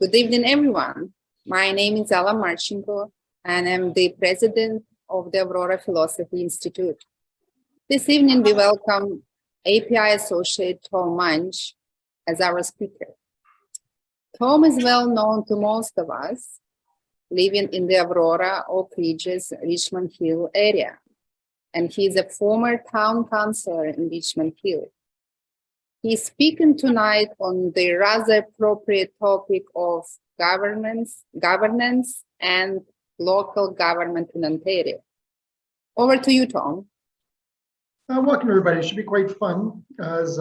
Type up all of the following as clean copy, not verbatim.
Good evening, everyone. My name is Ella Marchenko, and I'm the president of the Aurora Philosophy Institute. This evening, we welcome API associate Tom Muench as our speaker. Tom is well known to most of us living in the Aurora, Oak Ridges, Richmond Hill area, and he is a former town councilor in Richmond Hill. He's speaking tonight on the rather appropriate topic of governance and local government in Ontario. Over to you, Tom. Welcome, everybody. It should be quite fun. As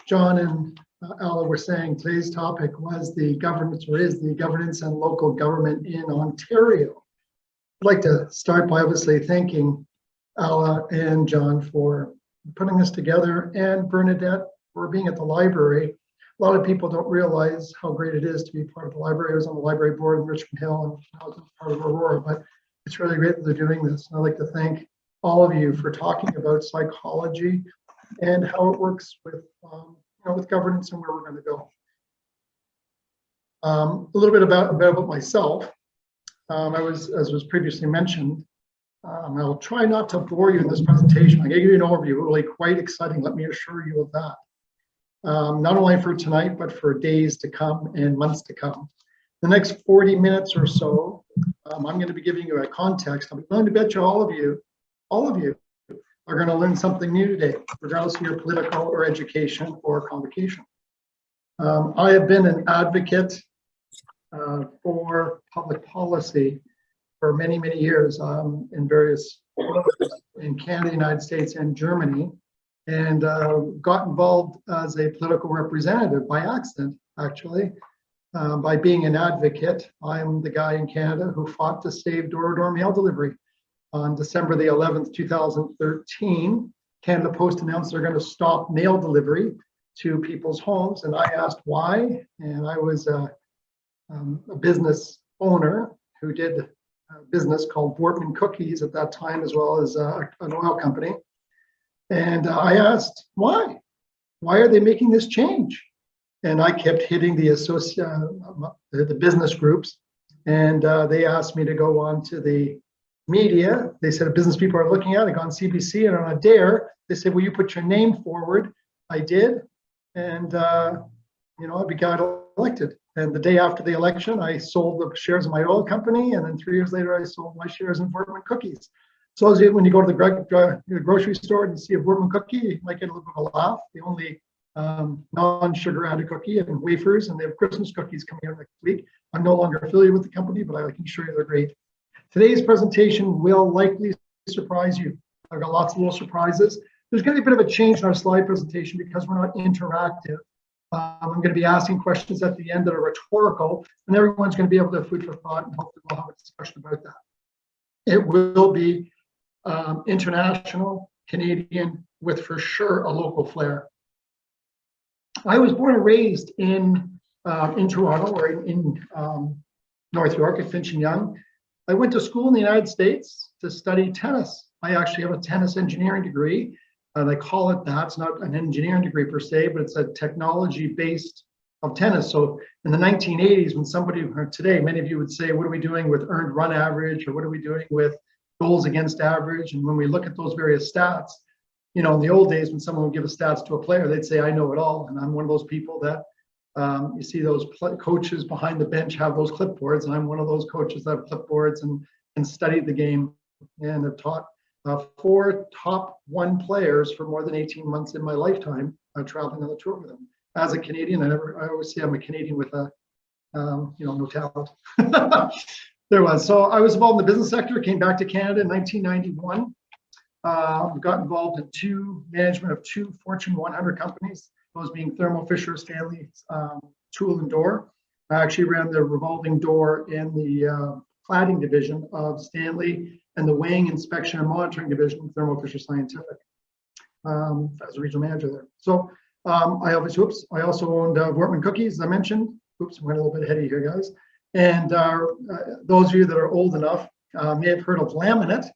John and Ella were saying, today's topic was the governance, or is the governance and local government in Ontario. I'd like to start by obviously thanking Ella and John for putting this together, and Bernadette for being at the library. A lot of people don't realize how great it is to be part of the library. I was on the library board in Richmond Hill, and I was part of Aurora, but it's really great that they're doing this. And I'd like to thank all of you for talking about psychology and how it works with, with governance and where we're going to go. A little bit about myself. As was previously mentioned, I'll try not to bore you in this presentation. I'm going to give you an overview, really quite exciting, let me assure you of that. Not only for tonight, but for days to come and months to come. The next 40 minutes or so, I'm going to be giving you a context. I'm willing to bet you all of you are going to learn something new today, regardless of your political or education or convocation. I have been an advocate for public policy for many, many years in various, in Canada, United States, and Germany, and got involved as a political representative by accident, actually, by being an advocate. I'm the guy in Canada who fought to save door-to-door mail delivery. On December the 11th, 2013, Canada Post announced they're going to stop mail delivery to people's homes, and I asked why, and I was a business owner who did a business called Wortman Cookies at that time, as well as an oil company. And I asked, why? Why are they making this change? And I kept hitting the business groups, and they asked me to go on to the media. They said, business people are looking at it. I got on CBC, and on a dare, they said, will you put your name forward? I did, and I got elected. And the day after the election, I sold the shares of my oil company, and then 3 years later, I sold my shares in Wortman Cookies. So when you go to the grocery store and you see a Wortman cookie, you might get a little bit of a laugh. The only non-sugar added cookie and wafers, and they have Christmas cookies coming out next week. I'm no longer affiliated with the company, but I can assure you they're great. Today's presentation will likely surprise you. I've got lots of little surprises. There's going to be a bit of a change in our slide presentation because we're not interactive. I'm going to be asking questions at the end that are rhetorical, and everyone's going to be able to have food for thought, and hopefully we'll have a discussion about that. It will be international, Canadian, with for sure a local flair. I was born and raised in Toronto, or in North York at Finch and Yonge. I went to school in the United States to study tennis. I actually have a tennis engineering degree. They call it that. It's not an engineering degree per se, but it's a technology-based of tennis. So in the 1980s, when somebody, or today, many of you would say, what are we doing with earned run average, or what are we doing with goals against average? And when we look at those various stats, in the old days, when someone would give a stats to a player, they'd say, I know it all. And I'm one of those people that you see those coaches behind the bench have those clipboards, and I'm one of those coaches that have clipboards and studied the game and have taught 4 top 1 players for more than 18 months in my lifetime, traveling on the tour with them. As a Canadian, I always say I'm a Canadian with no talent. There was. So I was involved in the business sector, came back to Canada in 1991. Got involved in management of 2 Fortune 100 companies, those being Thermo Fisher, Stanley, Tool and Door. I actually ran the revolving door in the cladding division of Stanley and the weighing, inspection, and monitoring division of Thermo Fisher Scientific as a regional manager there. So I also owned Wortman Cookies, as I mentioned. Oops, I went a little bit ahead of you here, guys. And those of you that are old enough may have heard of laminate.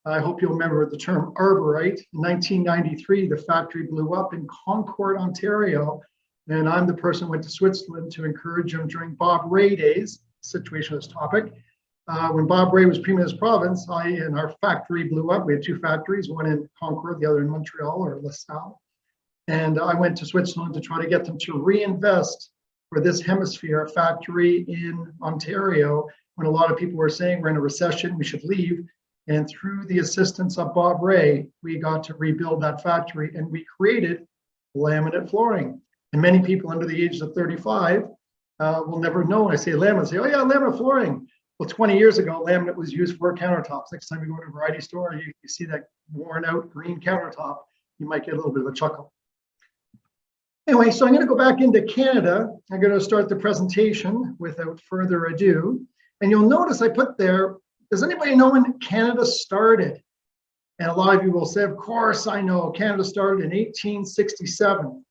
I hope you'll remember the term arborite. In 1993, the factory blew up in Concord, Ontario, And I'm the person who went to Switzerland to encourage him during Bob Rae days, situation of this topic. When Bob Rae was Premier of this province, and our factory blew up. We had 2 factories, one in Concord, the other in Montreal or LaSalle. And I went to Switzerland to try to get them to reinvest for this hemisphere a factory in Ontario, when a lot of people were saying we're in a recession, we should leave. And through the assistance of Bob Rae, we got to rebuild that factory, and we created laminate flooring. And many people under the age of 35 will never know when I say laminate, say, oh yeah, laminate flooring. Well, 20 years ago, laminate was used for countertops. Next time you go to a variety store, you see that worn out green countertop, you might get a little bit of a chuckle. Anyway, so I'm going to go back into Canada. I'm going to start the presentation without further ado. And you'll notice I put there, does anybody know when Canada started? And a lot of you will say, of course I know, Canada started in 1867.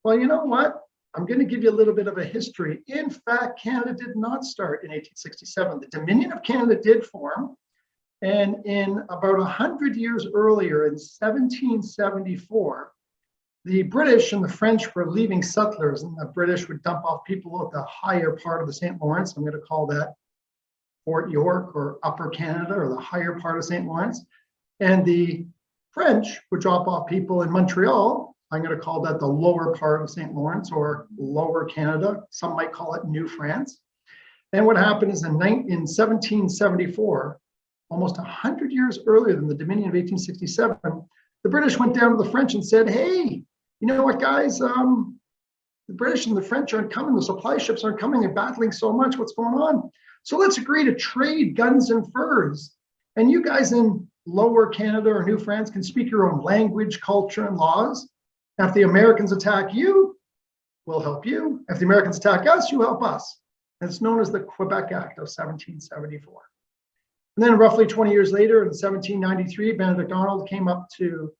Well, you know what? I'm going to give you a little bit of a history. In fact, Canada did not start in 1867. The Dominion of Canada did form. And in about 100 years earlier, in 1774, the British and the French were leaving settlers, and the British would dump off people at the higher part of the St. Lawrence. I'm going to call that Fort York or Upper Canada, or the higher part of St. Lawrence. And the French would drop off people in Montreal. I'm going to call that the lower part of St. Lawrence, or Lower Canada. Some might call it New France. And what happened is in 1774, almost 100 years earlier than the Dominion of 1867, the British went down to the French and said, hey, you know what, guys, the British and the French aren't coming, the supply ships aren't coming, and battling so much, what's going on? So let's agree to trade guns and furs. And you guys in Lower Canada or New France can speak your own language, culture, and laws. Now, if the Americans attack you, we'll help you. If the Americans attack us, you help us. And it's known as the Quebec Act of 1774. And then roughly 20 years later, in 1793, Benedict Arnold came up to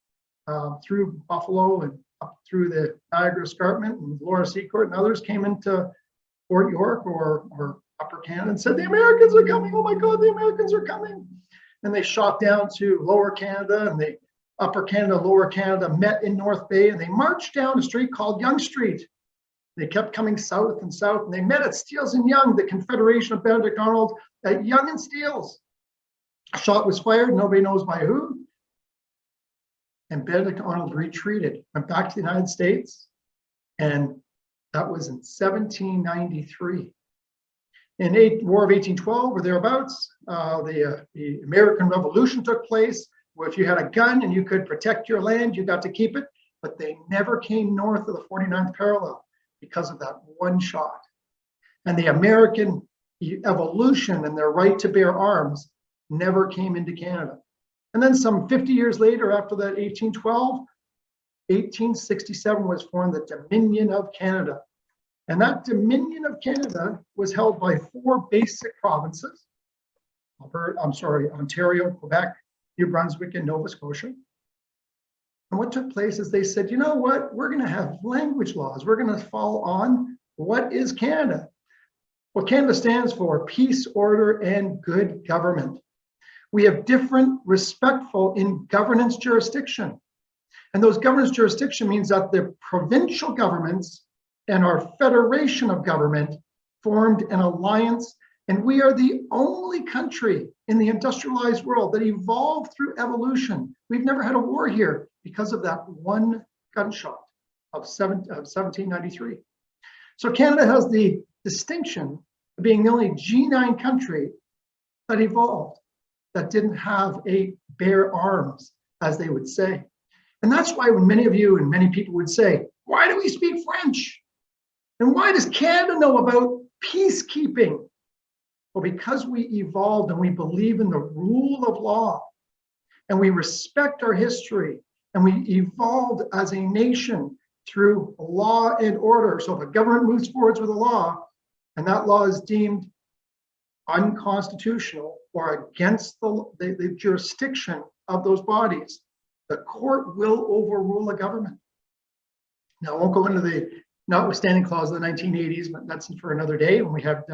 through Buffalo and up through the Niagara Escarpment, and Laura Seacourt and others came into Fort York or Upper Canada and said, the Americans are coming. Oh my God, the Americans are coming. And they shot down to Lower Canada, and the Upper Canada, Lower Canada met in North Bay, and they marched down a street called Yonge Street. They kept coming south and south, and they met at Steeles and Yonge, the Confederation of Benedict Arnold at Yonge and Steeles. A shot was fired, nobody knows by who. And Benedict Arnold retreated, went back to the United States, and that was in 1793. In the War of 1812 or thereabouts, the American Revolution took place, where if you had a gun and you could protect your land, you got to keep it, but they never came north of the 49th parallel because of that one shot. And the American evolution and their right to bear arms never came into Canada. And then some 50 years later, after that 1812, 1867 was formed the Dominion of Canada. And that Dominion of Canada was held by 4 basic provinces: Ontario, Quebec, New Brunswick, and Nova Scotia. And what took place is they said, you know what, we're going to have language laws. We're going to fall on what is Canada. Well, Canada stands for peace, order, and good government. We have different respectful in governance jurisdiction. And those governance jurisdiction means that the provincial governments and our federation of government formed an alliance. And we are the only country in the industrialized world that evolved through evolution. We've never had a war here because of that one gunshot of 1793. So Canada has the distinction of being the only G9 country that evolved, that didn't have a bare arms, as they would say. And that's why when many of you and many people would say, why do we speak French? And why does Canada know about peacekeeping? Well, because we evolved and we believe in the rule of law, and we respect our history, and we evolved as a nation through law and order. So if a government moves forward with a law, and that law is deemed unconstitutional or against the jurisdiction of those bodies, the court will overrule a government. Now, I won't go into the notwithstanding clause of the 1980s, but that's for another day when we have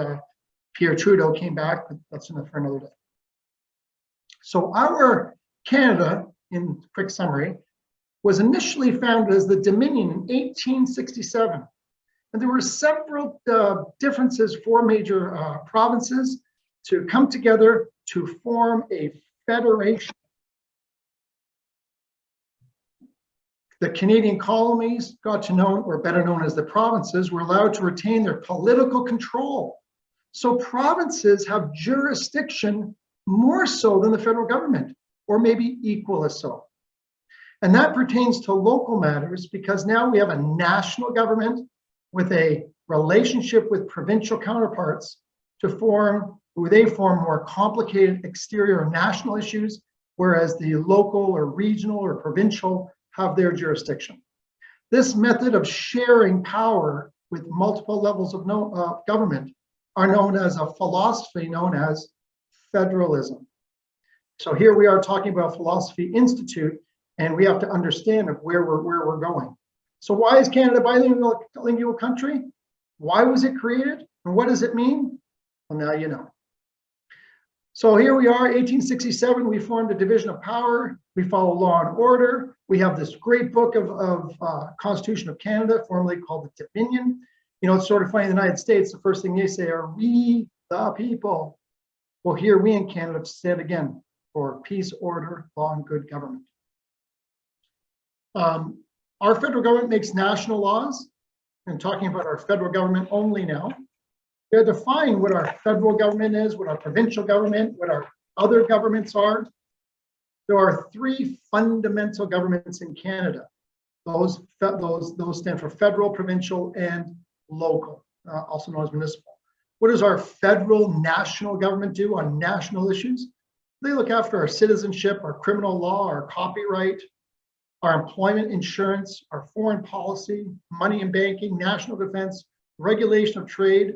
Pierre Trudeau came back, but that's enough for another day. So our Canada, in quick summary, was initially founded as the Dominion in 1867. And there were several differences for major provinces to come together to form a federation. The Canadian colonies got to know, or better known as the provinces, were allowed to retain their political control. So provinces have jurisdiction more so than the federal government, or maybe equal as so. And that pertains to local matters because now we have a national government with a relationship with provincial counterparts to form more complicated exterior or national issues, whereas the local or regional or provincial have their jurisdiction. This method of sharing power with multiple levels of government are known as a philosophy known as federalism. So here we are talking about Philosophy Institute, and we have to understand where we're going. So why is Canada a bilingual country? Why was it created? And what does it mean? Well, now you know. So here we are, 1867, we formed a division of power. We follow law and order. We have this great book of Constitution of Canada, formerly called the Dominion. You know, it's sort of funny in the United States, the first thing they say are, we the people. Well, here we in Canada said again, for peace, order, law, and good government. Our federal government makes national laws. I'm talking about our federal government only now. They're defining what our federal government is, what our provincial government, what our other governments are. There are three fundamental governments in Canada. Those stand for federal, provincial, and local, also known as municipal. What does our federal national government do on national issues? They look after our citizenship, our criminal law, our copyright, our employment insurance, our foreign policy, money and banking, national defense, regulation of trade.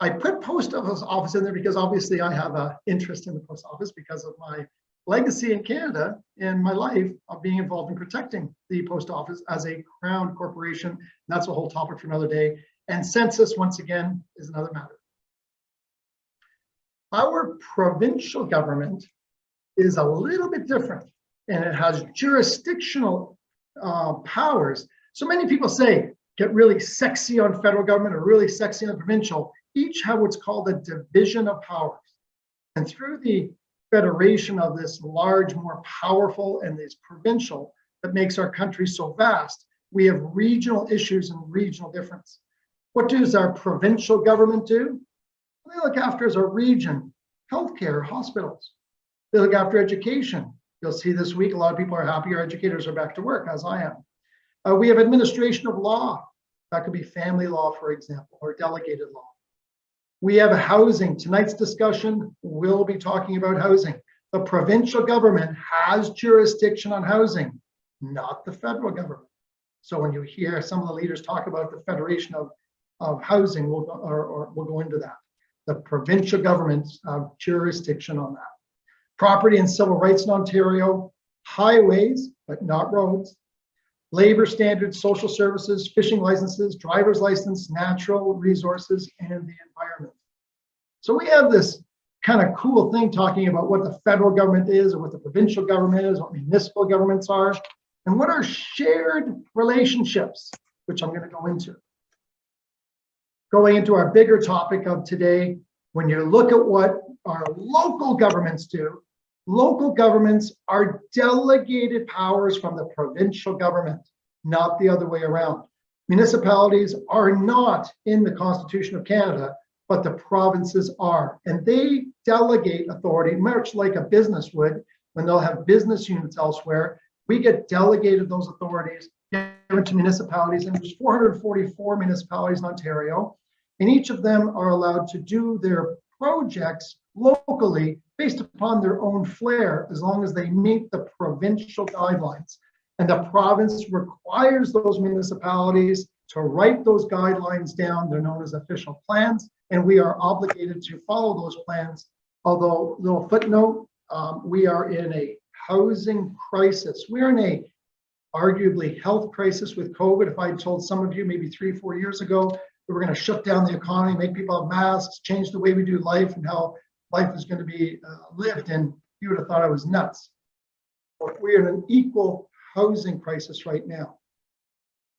I put post office in there because obviously I have an interest in the post office because of my legacy in Canada and my life of being involved in protecting the post office as a crown corporation. And that's a whole topic for another day. And census, once again, is another matter. Our provincial government is a little bit different, and it has jurisdictional powers. So many people say, get really sexy on federal government or really sexy on provincial. Each have what's called a division of powers. And through the federation of this large, more powerful, and this provincial that makes our country so vast, we have regional issues and regional difference. What does our provincial government do? They look after as a region, healthcare, hospitals. They look after education. You'll see this week, a lot of people are happy our educators are back to work, as I am. We have administration of law. That could be family law, for example, or delegated law. We have housing. Tonight's discussion will be talking about housing. The provincial government has jurisdiction on housing, not the federal government. So when you hear some of the leaders talk about the federation of housing, we'll go into that. The provincial governments have jurisdiction on that. Property and civil rights in Ontario, highways, but not roads, labor standards, social services, fishing licenses, driver's license, natural resources, and the environment. So we have this kind of cool thing talking about what the federal government is, or what the provincial government is, what municipal governments are, and what are shared relationships, which I'm going to go into. Going into our bigger topic of today, when you look at what our local governments do, local governments are delegated powers from the provincial government, not the other way around. Municipalities are not in the Constitution of Canada, but the provinces are. And they delegate authority, much like a business would, when they'll have business units elsewhere. We get delegated those authorities given to municipalities, and there's 444 municipalities in Ontario, and each of them are allowed to do their projects locally based upon their own flair, as long as they meet the provincial guidelines. And the province requires those municipalities to write those guidelines down. They're known as official plans, and we are obligated to follow those plans. Although, little footnote, we are in a housing crisis. We're in a arguably health crisis with COVID. If I had told some of you maybe 3-4 years ago, we were going to shut down the economy, make people have masks, change the way we do life and how life is going to be lived, and you would have thought I was nuts. But we're in an equal housing crisis right now.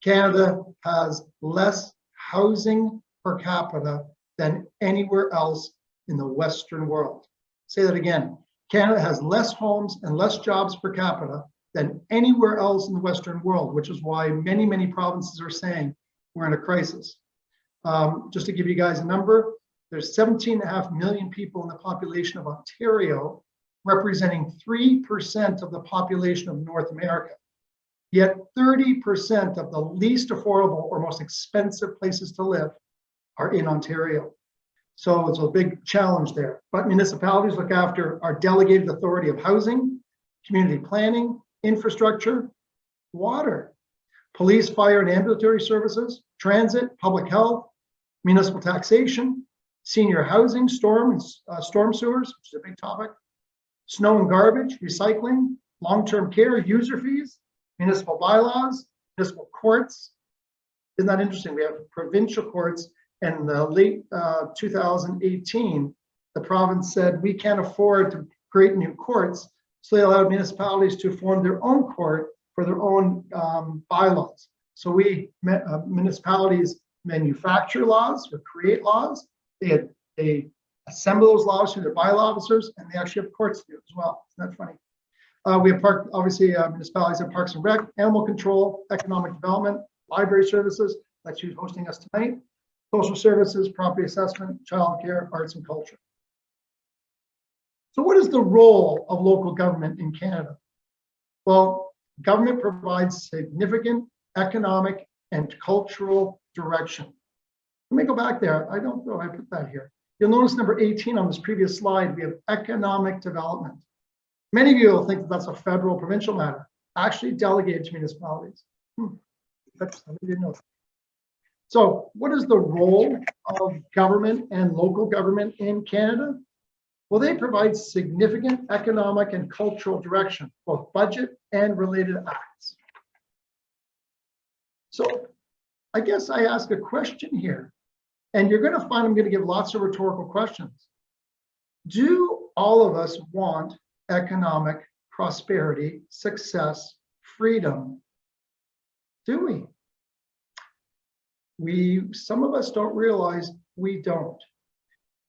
Canada has less housing per capita than anywhere else in the Western world. Say that again. Canada has less homes and less jobs per capita than anywhere else in the Western world, which is why many, many provinces are saying we're in a crisis. Just to give you guys a number, there's 17.5 million people in the population of Ontario, representing 3% of the population of North America. Yet 30% of the least affordable or most expensive places to live are in Ontario. So it's a big challenge there. But municipalities look after our delegated authority of housing, community planning, infrastructure, water, police, fire, and ambulatory services, transit, public health, municipal taxation, senior housing, storm sewers, which is a big topic, snow and garbage, recycling, long-term care, user fees, municipal bylaws, municipal courts. Isn't that interesting? We have provincial courts, and in the late 2018, the province said we can't afford to create new courts, so they allowed municipalities to form their own court for their own bylaws. So municipalities manufacture laws or create laws. They assemble those laws through their bylaw officers, and they actually have courts to do as well. Isn't that funny? We have municipalities have parks and rec, animal control, economic development, library services, that's who's hosting us tonight, social services, property assessment, childcare, arts and culture. So what is the role of local government in Canada? Well, government provides significant economic and cultural direction. Let me go back there. I don't know if I put that here. You'll notice number 18 on this previous slide, we have economic development. Many of you will think that that's a federal provincial matter, actually delegated to municipalities. That's, I didn't know that. So what is the role of government and local government in Canada? Well, they provide significant economic and cultural direction, both budget and related acts. So I guess I ask a question here, and you're going to find I'm going to give lots of rhetorical questions. Do all of us want economic prosperity, success, freedom? Do we? Some of us don't realize we don't.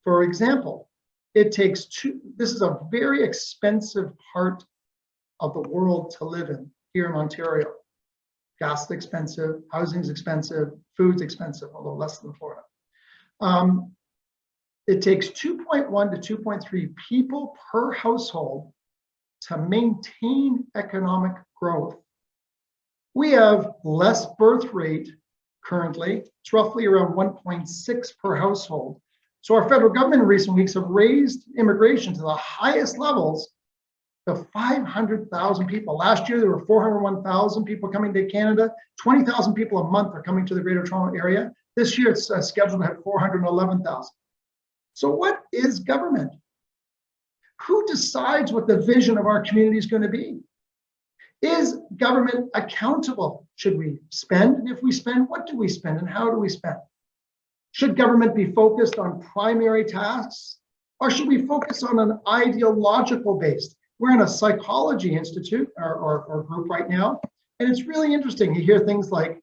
For example, it takes this is a very expensive part of the world to live in here in Ontario. Gas is expensive, housing is expensive, food's expensive, although less than Florida. It takes 2.1 to 2.3 people per household to maintain economic growth. We have less birth rate currently. It's roughly around 1.6 per household. So our federal government in recent weeks have raised immigration to the highest levels to 500,000 people. Last year, there were 401,000 people coming to Canada. 20,000 people a month are coming to the Greater Toronto Area. This year, it's scheduled to have 411,000. So what is government? Who decides what the vision of our community is going to be? Is government accountable? Should we spend? And if we spend, what do we spend and how do we spend? Should government be focused on primary tasks, or should we focus on an ideological based? We're in a psychology institute or group right now, and it's really interesting. You hear things like,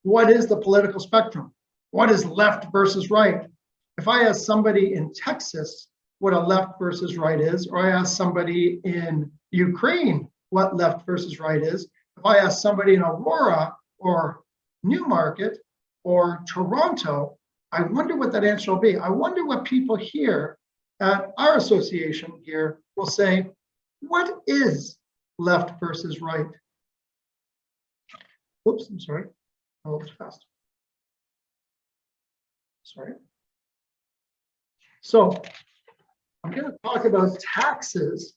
what is the political spectrum? What is left versus right? If I ask somebody in Texas what a left versus right is, or I ask somebody in Ukraine what left versus right is, if I ask somebody in Aurora or Newmarket or Toronto, I wonder what that answer will be. I wonder what people here at our association here will say, what is left versus right? Whoops, I'm sorry. I was fast. Sorry. So I'm going to talk about taxes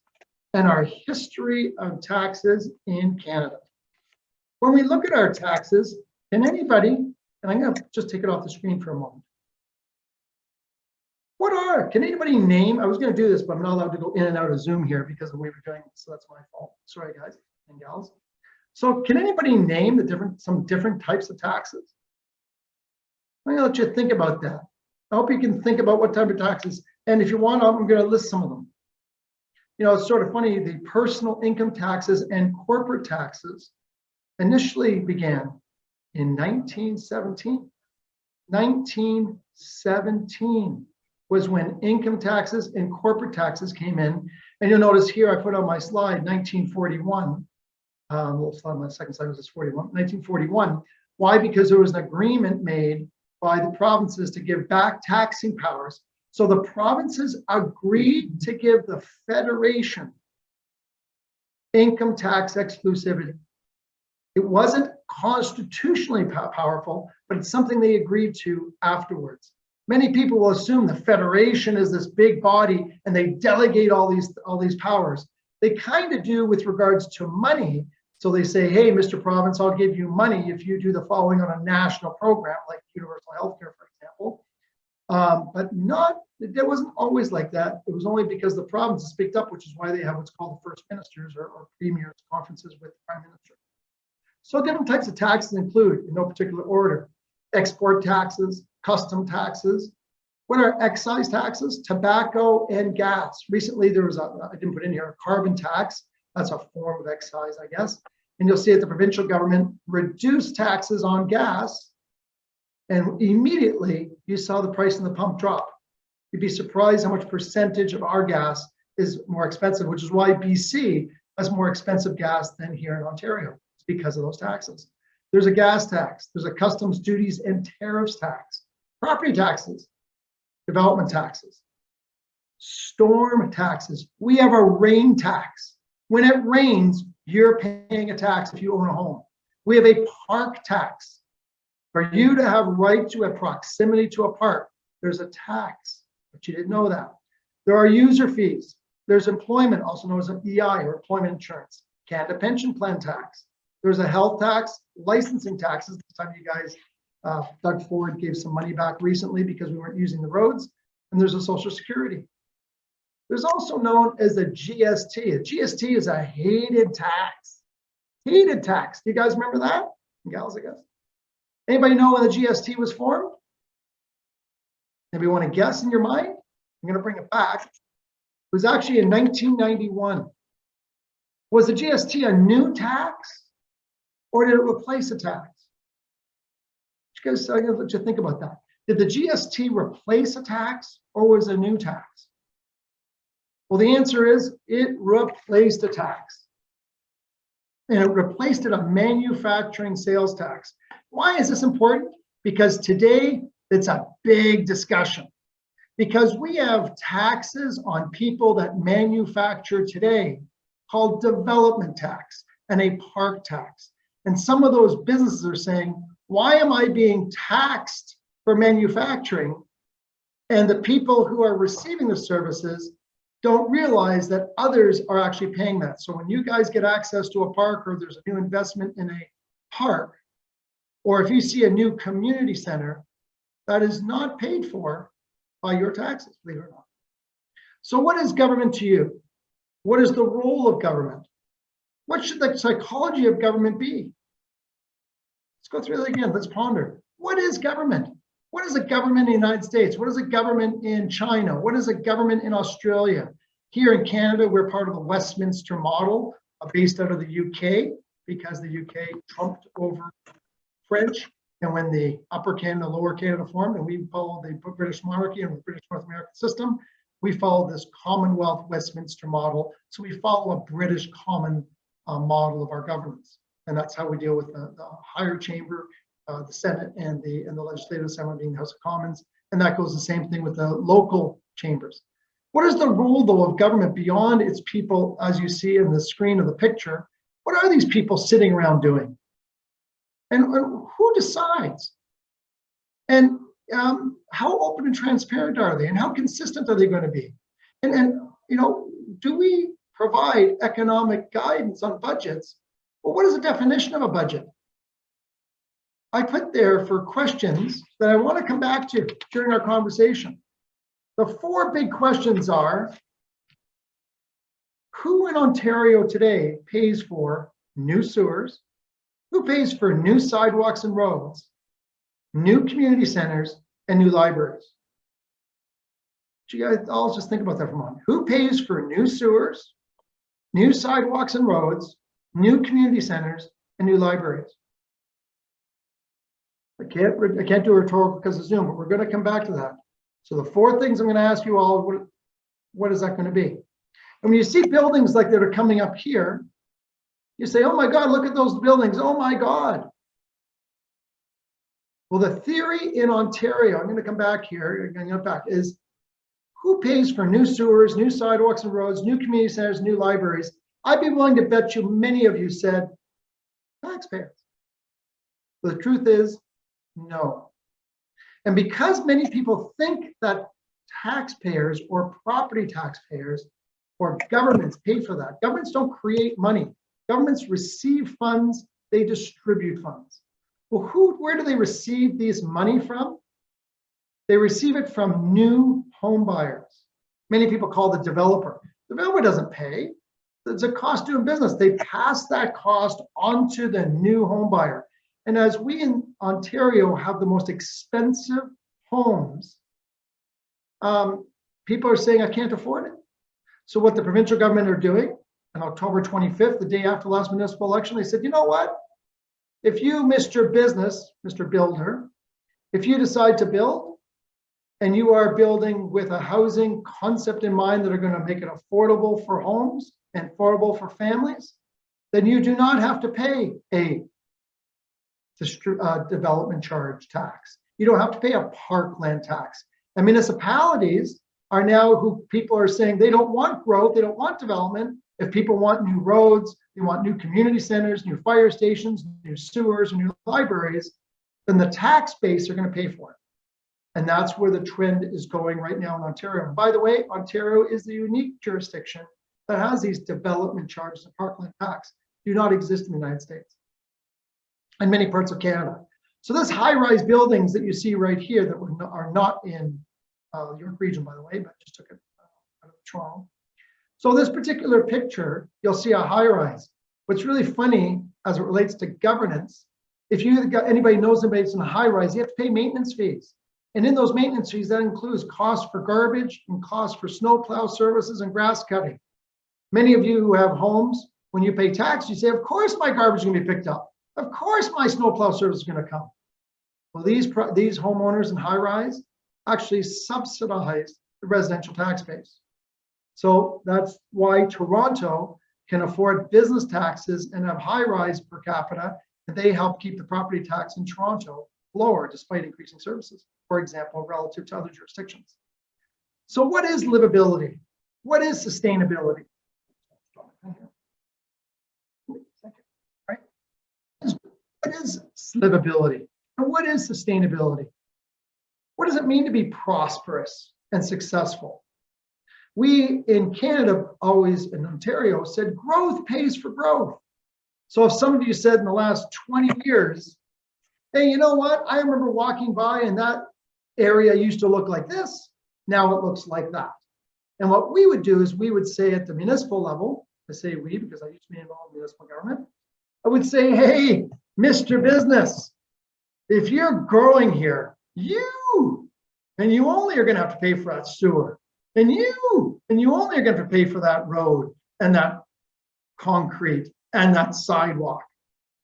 and our history of taxes in Canada. When we look at our taxes, can anybody, and I'm going to just take it off the screen for a moment. Can anybody name, I was going to do this, but I'm not allowed to go in and out of Zoom here because of the way we're doing it, so that's my fault. Sorry, guys and gals. So can anybody name some different types of taxes? I'm going to let you think about that. I hope you can think about what type of taxes, and if you want, I'm going to list some of them. You know, it's sort of funny, the personal income taxes and corporate taxes initially began in 1917. 1917 was when income taxes and corporate taxes came in. And you'll notice here, I put on my slide, 1941. My second slide was this 41, 1941. Why? Because there was an agreement made by the provinces to give back taxing powers. So the provinces agreed to give the federation income tax exclusivity. It wasn't constitutionally powerful, but it's something they agreed to afterwards. Many people will assume the federation is this big body and they delegate all these powers. They kind of do with regards to money. So they say, hey, Mr. Province, I'll give you money if you do the following on a national program, like universal healthcare, for example. But it wasn't always like that. It was only because the provinces picked up, which is why they have what's called the first ministers or premiers conferences with the prime minister. So different types of taxes include, in no particular order, export taxes, custom taxes. What are excise taxes? Tobacco and gas. Recently, there was I didn't put in here, a carbon tax. That's a form of excise, I guess. And you'll see that the provincial government reduced taxes on gas, and immediately you saw the price in the pump drop. You'd be surprised how much percentage of our gas is more expensive, which is why BC has more expensive gas than here in Ontario. It's because of those taxes. There's a gas tax, there's a customs duties and tariffs tax, property taxes, development taxes, storm taxes. We have a rain tax. When it rains, you're paying a tax if you own a home. We have a park tax. For you to have right to a proximity to a park, there's a tax, but you didn't know that. There are user fees. There's employment, also known as an EI or employment insurance, Canada pension plan tax. There's a health tax, licensing taxes. This time you guys, Doug Ford gave some money back recently because we weren't using the roads. And there's a social security. There's also known as a GST. A GST is a hated tax. Hated tax. Do you guys remember that? Gals, I guess. Anybody know when the GST was formed? Anybody want to guess in your mind? I'm going to bring it back. It was actually in 1991. Was the GST a new tax or did it replace a tax? You guys, I'm going to let you think about that. Did the GST replace a tax or was it a new tax? Well, the answer is it replaced a tax. And it replaced it a manufacturing sales tax. Why is this important? Because today it's a big discussion. Because we have taxes on people that manufacture today called development tax and a park tax. And some of those businesses are saying, why am I being taxed for manufacturing? And the people who are receiving the services don't realize that others are actually paying that. So when you guys get access to a park or there's a new investment in a park, or if you see a new community center, that is not paid for by your taxes, believe it or not. So what is government to you? What is the role of government? What should the psychology of government be? Let's go through that again. Let's ponder. What is government? What is a government in the United States? What is a government in China? What is a government in Australia? Here in Canada, we're part of the Westminster model, based out of the UK, because the UK trumped over French. And when the Upper Canada, Lower Canada formed, and we followed the British monarchy and the British North American system, we follow this Commonwealth Westminster model. So we follow a British common model of our governance. And that's how we deal with the higher chamber, the Senate and the Legislative Assembly being the House of Commons. And that goes the same thing with the local chambers. What is the role, though, of government beyond its people, as you see in the screen of the picture? What are these people sitting around doing? And who decides? And how open and transparent are they? And how consistent are they going to be? And you know, do we provide economic guidance on budgets? Well, what is the definition of a budget? I put there for questions that I want to come back to during our conversation. The four big questions are, who in Ontario today pays for new sewers? Who pays for new sidewalks and roads, new community centers, and new libraries? You guys all just think about that for a moment. Who pays for new sewers, new sidewalks and roads, new community centers, and new libraries. I can't do a rhetorical because of Zoom, but we're going to come back to that. So the four things I'm going to ask you all, what is that going to be? And when you see buildings like that are coming up here, you say, oh my God, look at those buildings. Oh my God. Well, the theory in Ontario, I'm going to come back here, is who pays for new sewers, new sidewalks and roads, new community centers, new libraries? I'd be willing to bet you many of you said taxpayers. But the truth is, no. And because many people think that taxpayers or property taxpayers or governments pay for that, governments don't create money. Governments receive funds, they distribute funds. Well, where do they receive these money from? They receive it from new home buyers. Many people call the developer. The developer doesn't pay. It's a cost doing business. They pass that cost onto the new home buyer. And as we in Ontario have the most expensive homes, people are saying, I can't afford it. So what the provincial government are doing on October 25th, the day after the last municipal election, they said, you know what? If you, Mr. Business, Mr. Builder, if you decide to build and you are building with a housing concept in mind that are going to make it affordable for homes and affordable for families, then you do not have to pay a development charge tax. You don't have to pay a parkland tax. And municipalities are now who people are saying they don't want growth, they don't want development. If people want new roads, they want new community centers, new fire stations, new sewers, new libraries, then the tax base are going to pay for it. And that's where the trend is going right now in Ontario. And by the way, Ontario is the unique jurisdiction that has these development charges and parkland tax. Do not exist in the United States and many parts of Canada. So this high-rise buildings that you see right here that are not in York Region, by the way, but just took it out of Toronto. So this particular picture, you'll see a high-rise. What's really funny as it relates to governance, if anybody knows anybody in a high-rise, you have to pay maintenance fees. And in those maintenance fees, that includes costs for garbage and costs for snowplow services and grass cutting. Many of you who have homes, when you pay tax, you say, of course my garbage is going to be picked up. Of course my snowplow service is going to come. Well, these homeowners in high-rise actually subsidize the residential tax base. So that's why Toronto can afford business taxes and have high-rise per capita, and they help keep the property tax in Toronto lower despite increasing services, for example, relative to other jurisdictions. So what is livability? What is sustainability? Right? What is livability? And what is sustainability? What does it mean to be prosperous and successful? We in Canada, always in Ontario, said growth pays for growth. So if some of you said in the last 20 years, hey, you know what? I remember walking by and that area used to look like this. Now it looks like that. And what we would do is we would say at the municipal level, I say we because I used to be involved in municipal government, I would say, hey, Mr. Business, if you're growing here, you only are going to have to pay for that sewer. And you only are going to pay for that road and that concrete and that sidewalk.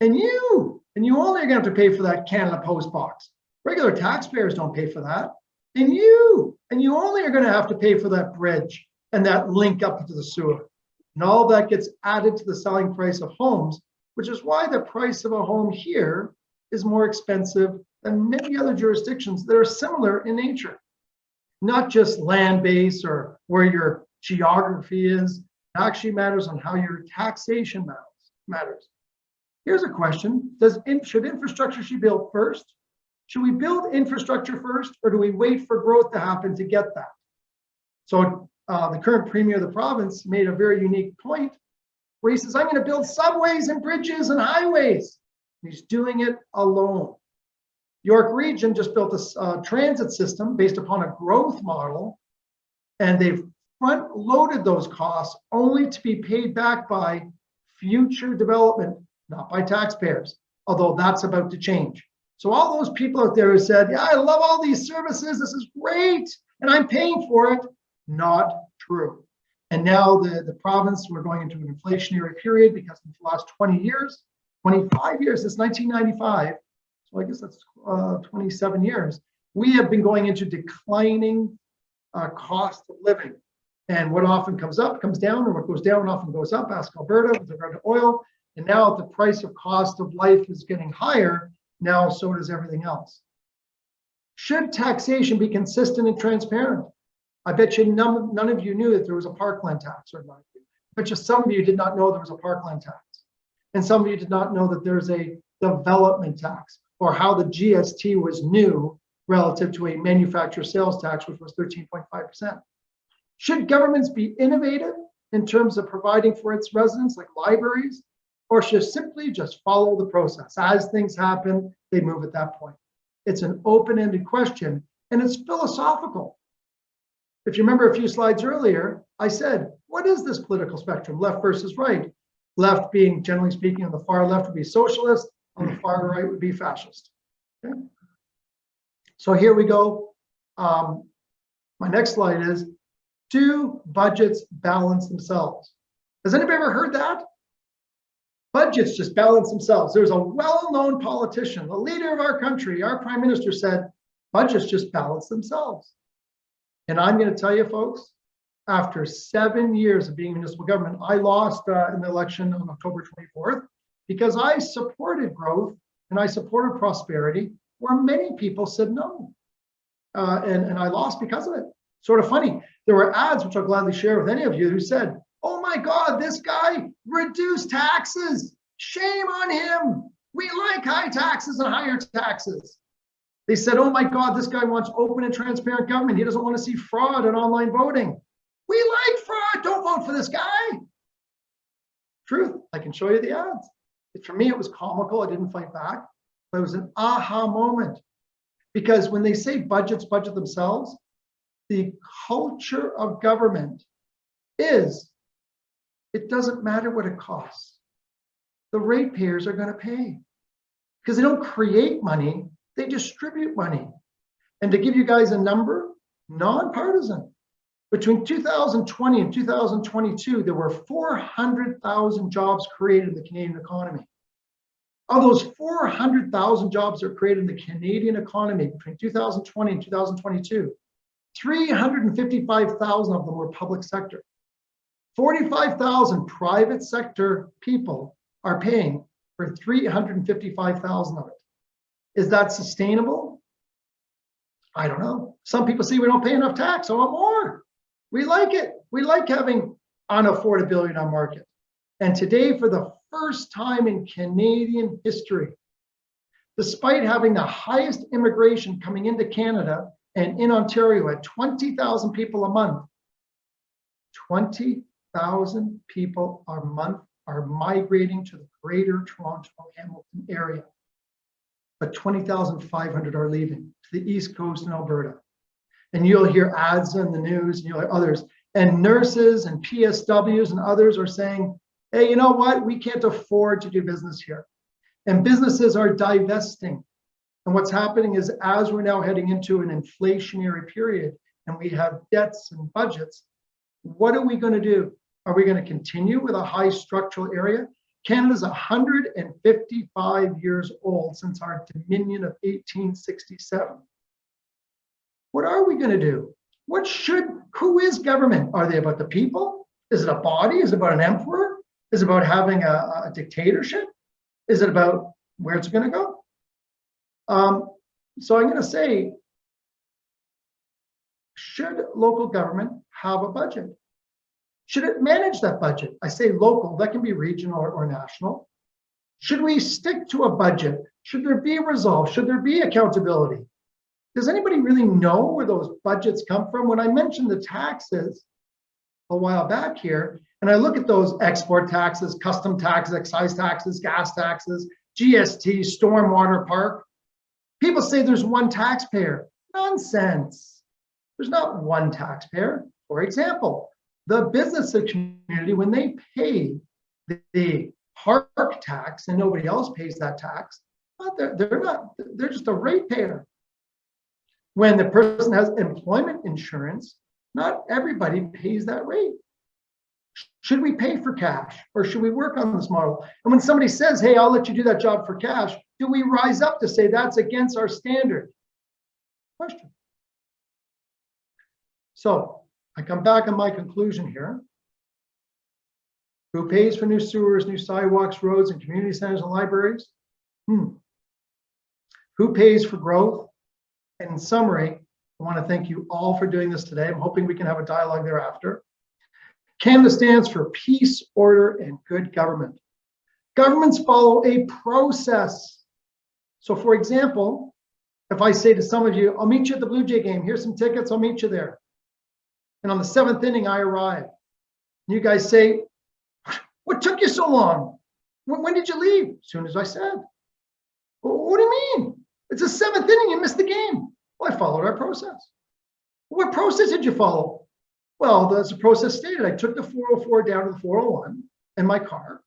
And you only are going to have to pay for that Canada Post box. Regular taxpayers don't pay for that. And you only are going to have to pay for that bridge and that link up to the sewer. And all that gets added to the selling price of homes, which is why the price of a home here is more expensive than many other jurisdictions that are similar in nature. Not just land base or where your geography is. It actually matters on how your taxation matters. Here's a question. Should infrastructure be built first? Should we build infrastructure first, or do we wait for growth to happen to get that? So the current premier of the province made a very unique point where he says, I'm going to build subways and bridges and highways. And he's doing it alone. York Region just built a transit system based upon a growth model, and they've front-loaded those costs only to be paid back by future development, not by taxpayers, although that's about to change. So all those people out there who said, yeah, I love all these services, this is great, and I'm paying for it, not true. And now the province, we're going into an inflationary period because in the last 20 years, 25 years, since 1995, so I guess that's 27 years, we have been going into declining cost of living. And what often comes up comes down, or what goes down often goes up. Ask Alberta with regard to oil. And now the price of cost of life is getting higher. Now so does everything else. Should taxation be consistent and transparent? I bet you none of you knew that there was a parkland tax, or not. I bet you some of you did not know there was a parkland tax. And some of you did not know that there's a development tax, or how the GST was new relative to a manufacturer sales tax, which was 13.5%. Should governments be innovative in terms of providing for its residents, like libraries, or should simply just follow the process? As things happen, they move at that point. It's an open-ended question, and it's philosophical. If you remember a few slides earlier, I said, what is this political spectrum, left versus right? Left being, generally speaking, on the far left would be socialist, on the far right would be fascist. Okay? So here we go. My next slide is, do budgets balance themselves? Has anybody ever heard that? Budgets just balance themselves. There's a well-known politician, the leader of our country, our prime minister said, budgets just balance themselves. And I'm going to tell you, folks, after 7 years of being in municipal government, I lost in the election on October 24th because I supported growth and I supported prosperity where many people said no. And I lost because of it. Sort of funny. There were ads, which I'll gladly share with any of you, who said, oh my God, this guy reduced taxes. Shame on him. We like high taxes and higher taxes. They said, oh my God, this guy wants open and transparent government. He doesn't want to see fraud and online voting. We like fraud. Don't vote for this guy. Truth, I can show you the ads. For me, it was comical. I didn't fight back. But it was an aha moment. Because when they say budgets budget themselves, the culture of government is, it doesn't matter what it costs. The ratepayers are going to pay. Because they don't create money, they distribute money. And to give you guys a number, nonpartisan, between 2020 and 2022, there were 400,000 jobs created in the Canadian economy. Of those 400,000 jobs that are created in the Canadian economy between 2020 and 2022, 355,000 of them were public sector. 45,000 private sector people are paying for 355,000 of it. Is that sustainable? I don't know. Some people say we don't pay enough tax. I want more. We like it. We like having unaffordability in our market. And today, for the first time in Canadian history, despite having the highest immigration coming into Canada and in Ontario at 20,000 people a month, 20,000 people a month are migrating to the greater Toronto Hamilton area. But 20,500 are leaving to the East Coast and Alberta. And you'll hear ads in the news, and you'll hear others. And nurses and PSWs and others are saying, hey, you know what? We can't afford to do business here. And businesses are divesting. And what's happening is, as we're now heading into an inflationary period and we have debts and budgets, what are we going to do? Are we going to continue with a high structural area? Canada's 155 years old since our Dominion of 1867. What are we going to do? Who is government? Are they about the people? Is it a body? Is it about an emperor? Is it about having a dictatorship? Is it about where it's going to go? So I'm going to say, should local government have a budget? Should it manage that budget? I say local, that can be regional or national. Should we stick to a budget? Should there be resolve? Should there be accountability? Does anybody really know where those budgets come from? When I mentioned the taxes a while back here, and I look at those export taxes, custom taxes, excise taxes, gas taxes, GST, stormwater park, people say there's one taxpayer. Nonsense. There's not one taxpayer. For example, the business community, when they pay the park tax and nobody else pays that tax, they're just a ratepayer. When the person has employment insurance, not everybody pays that rate. Should we pay for cash or should we work on this model? And when somebody says, hey, I'll let you do that job for cash, do we rise up to say that's against our standard? Question. So I come back on my conclusion here. Who pays for new sewers, new sidewalks, roads, and community centers and libraries? Who pays for growth? And in summary, I want to thank you all for doing this today. I'm hoping we can have a dialogue thereafter. Canada stands for peace, order, and good government. Governments follow a process. So for example, if I say to some of you, I'll meet you at the Blue Jay game, here's some tickets, I'll meet you there. And on the 7th inning, I arrive. You guys say, what took you so long? When did you leave? As soon as I said. Well, what do you mean? It's the 7th inning, you missed the game. Well, I followed our process. What process did you follow? Well, that's the process stated. I took the 404 down to the 401 in my car.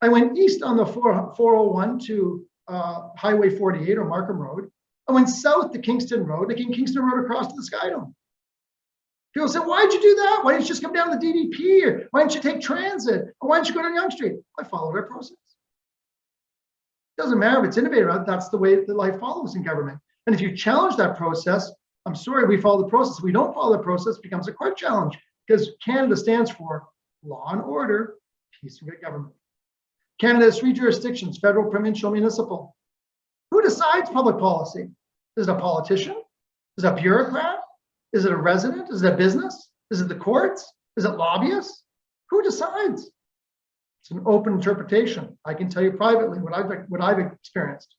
I went east on the 401 to Highway 48 or Markham Road. I went south to Kingston Road, taking Kingston Road across to the Skydome. People said, why'd you do that? Why didn't you just come down to the DDP? Or why didn't you take transit? Or why didn't you go down Yonge Street? I followed our process. Doesn't matter if it's innovative, that's the way that life follows in government. And if you challenge that process, I'm sorry, we follow the process. If we don't follow the process, it becomes a court challenge because Canada stands for law and order, peace and good government. Canada has 3 jurisdictions, federal, provincial, municipal. Who decides public policy? Is it a politician? Is it a bureaucrat? Is it a resident? Is it a business? Is it the courts? Is it lobbyists? Who decides? It's an open interpretation. I can tell you privately what I've experienced.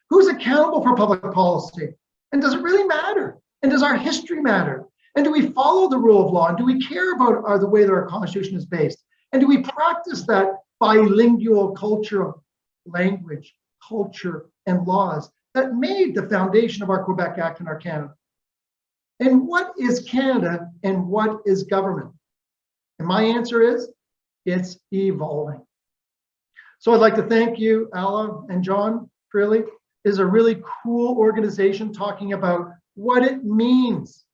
Who's accountable for public policy? And does it really matter? And does our history matter? And do we follow the rule of law? And do we care about the way that our Constitution is based? And do we practice that bilingual culture of language, culture, and laws that made the foundation of our Quebec Act and our Canada? And what is Canada and what is government? And my answer is, it's evolving. So I'd like to thank you, Alla and John, really. It is a really cool organization talking about what it means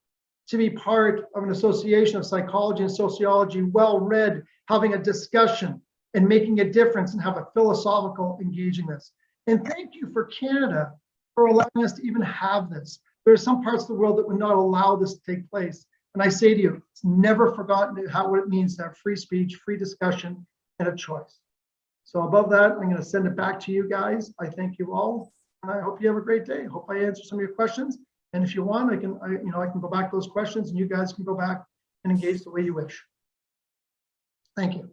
to be part of an association of psychology and sociology, well-read, having a discussion and making a difference and have a philosophical engagingness. And thank you for Canada for allowing us to even have this. There are some parts of the world that would not allow this to take place. And I say to you, it's never forgotten what it means to have free speech, free discussion, and a choice. So above that, I'm going to send it back to you guys. I thank you all, and I hope you have a great day. I hope I answered some of your questions. And if you want, I can go back to those questions, and you guys can go back and engage the way you wish. Thank you.